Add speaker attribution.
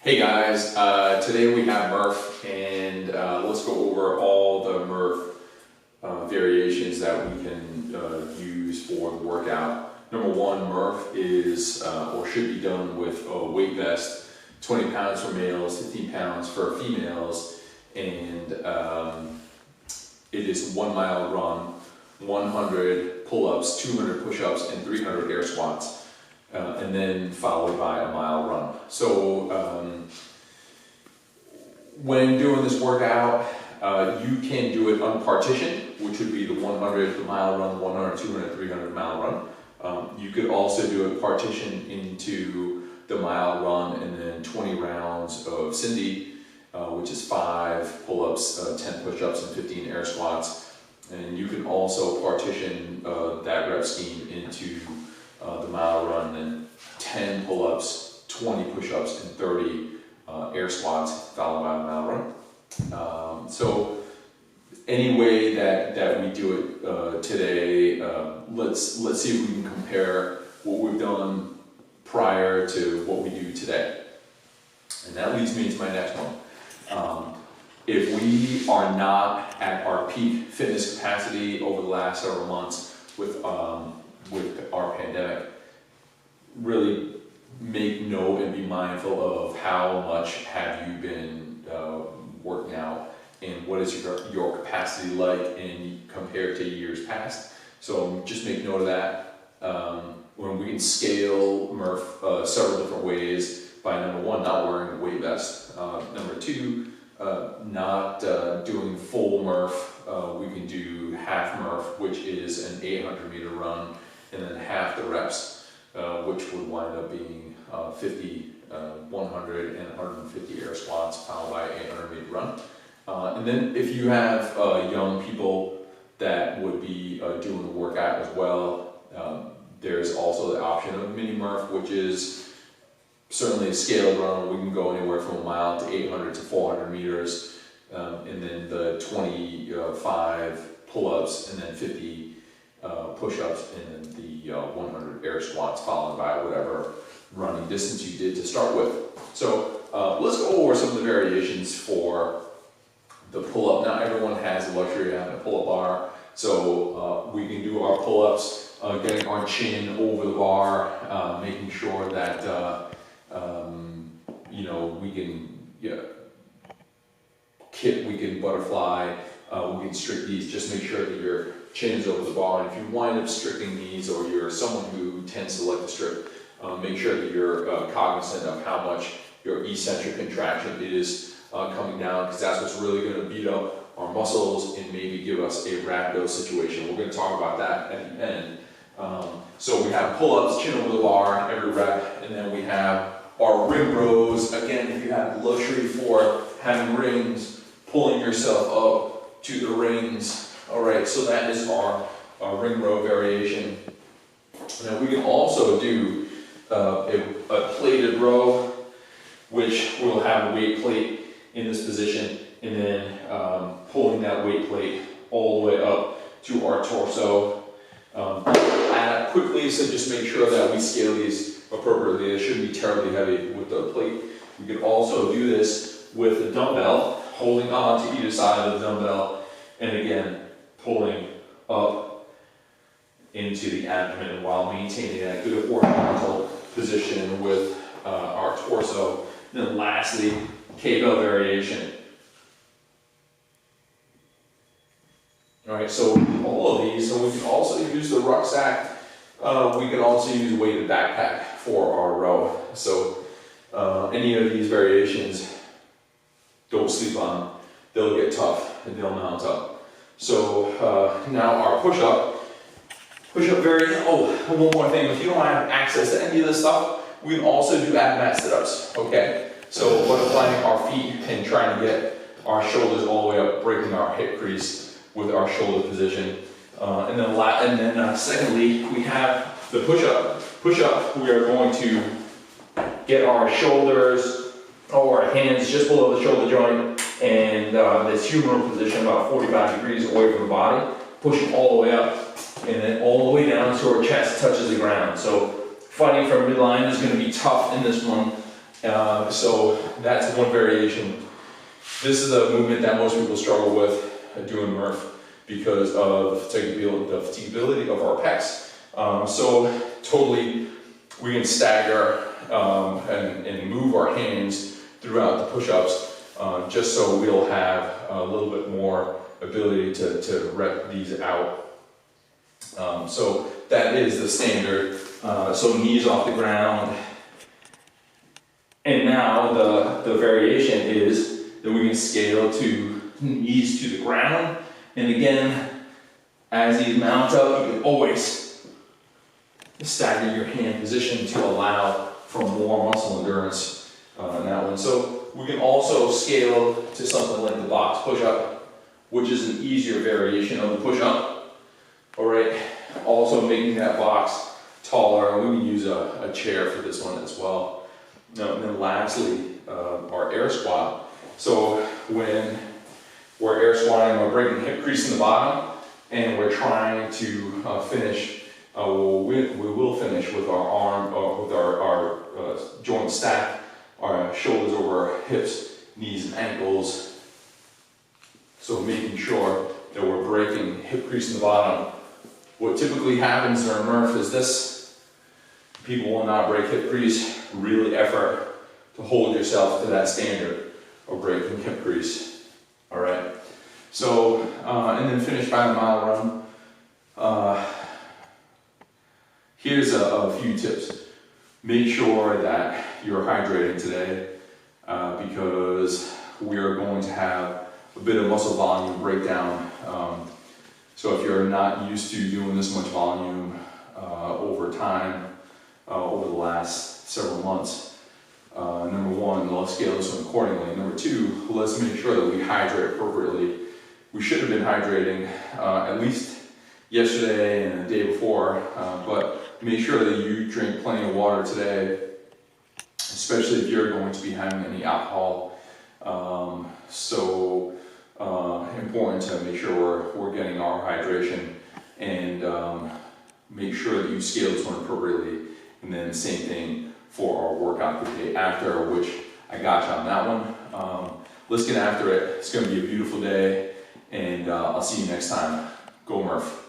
Speaker 1: Hey guys, today we have Murph, and let's go over all the Murph variations that we can use for the workout. Number one, Murph is or should be done with a weight vest, 20 pounds for males, 15 pounds for females, and it is 1 mile run, 100 pull-ups, 200 push-ups, and 300 air squats. And then followed by a mile run. So when doing this workout, you can do it unpartitioned, which would be the 100, the mile run, 100, 200, 300 mile run. You could also do it partitioned into the mile run and then 20 rounds of Cindy, which is 5 pull-ups, 10 push-ups, and 15 air squats. And you can also partition that rep scheme into the mile run, and 10 pull-ups, 20 push-ups, and 30 air squats, followed by a mile run. So any way that we do it today, let's see if we can compare what we've done prior to what we do today. And that leads me to my next one. If we are not at our peak fitness capacity over the last several months with our pandemic, really make note and be mindful of how much have you been working out and what is your capacity like compared to years past. So just make note of that. When we can scale Murph several different ways by number one, not wearing a weight vest. Number two, not doing full Murph. We can do half Murph, which is an 800-meter run, and then half the reps, which would wind up being 50, 100, and 150 air squats, followed by an 800-meter run. And then if you have young people that would be doing the workout as well, there's also the option of mini Murph, which is certainly a scaled run. We can go anywhere from a mile to 800 to 400 meters, and then the 25 pull-ups, and then 50 push-ups, and then the 100 air squats, followed by whatever running distance you did to start with. So let's go over some of the variations for the pull-up. Not everyone has the luxury of having a pull-up bar, so we can do our pull-ups, getting our chin over the bar, making sure that we can butterfly, we can strict these. Just make sure that your chin is over the bar, and if you wind up stricting these, or you're someone who tends to like to strip, make sure that you're cognizant of how much your eccentric contraction is coming down, because that's what's really going to beat up our muscles and maybe give us a rhabdo situation. We're going to talk about that at the end. So we have pull-ups, chin over the bar, every rep, and then we have our ring rows. Again, if you have luxury for having rings, pulling yourself up to the rings. All right, so that is our ring row variation. Now we can also do a plated row, which will have a weight plate in this position, and then pulling that weight plate all the way up to our torso. Add up quickly, so just make sure that we scale these appropriately. It shouldn't be terribly heavy with the plate. We can also do this with a dumbbell, holding on to either side of the dumbbell, and again, pulling up into the abdomen while maintaining that good horizontal position with our torso. And then lastly, K-bell variation. All right, so all of these, so we can also use the rucksack. We can also use a weighted backpack for our row. So any of these variations, don't sleep on them. They'll get tough and they'll mount up. So now our push-up variation. Oh, one more thing. If you don't have access to any of this stuff, we can also do ab mat sit-ups. Okay. So butterflying our feet and trying to get our shoulders all the way up, breaking our hip crease with our shoulder position. And then secondly, we have the push-up. Push-up, we are going to get our shoulders or our hands just below the shoulder joint, and this humeral position about 45 degrees away from the body, pushing all the way up, and then all the way down so our chest touches the ground. So fighting from midline is going to be tough in this one. So that's one variation. This is a movement that most people struggle with doing Murph because of the fatigability of our pecs. So totally we can stagger and move our hands throughout the push-ups just so we'll have a little bit more ability to rep these out. So that is the standard. So knees off the ground. And now the variation is that we can scale to knees to the ground. And again, as these mount up, you can always stagger your hand position to allow for more muscle endurance in that one. So we can also scale to something like the box push-up, which is an easier variation of the push-up. All right, also making that box taller. We can use a chair for this one as well. And then lastly, our air squat. So when we're air squatting, we're breaking hip crease in the bottom, and we're trying to finish. We will finish with our arm, with our joint stacked, our shoulders over our hips, knees and ankles. So making sure that we're breaking hip crease in the bottom. What typically happens during Murph is this: people will not break hip crease. Really effort to hold yourself to that standard of breaking hip crease. All right. So and then finish by the mile run. Here's a few tips. Make sure that you're hydrating today because we are going to have a bit of muscle volume breakdown. So if you're not used to doing this much volume over time, over the last several months, number one, let's scale this one accordingly. Number two, let's make sure that we hydrate appropriately. We should have been hydrating at least yesterday and the day before, but make sure that you drink plenty of water today, especially if you're going to be having any alcohol. So important to make sure we're getting our hydration, and make sure that you scale this one appropriately. And then same thing for our workout the day after, which I got you on that one. Let's get after it. It's going to be a beautiful day, and I'll see you next time. Go Murph.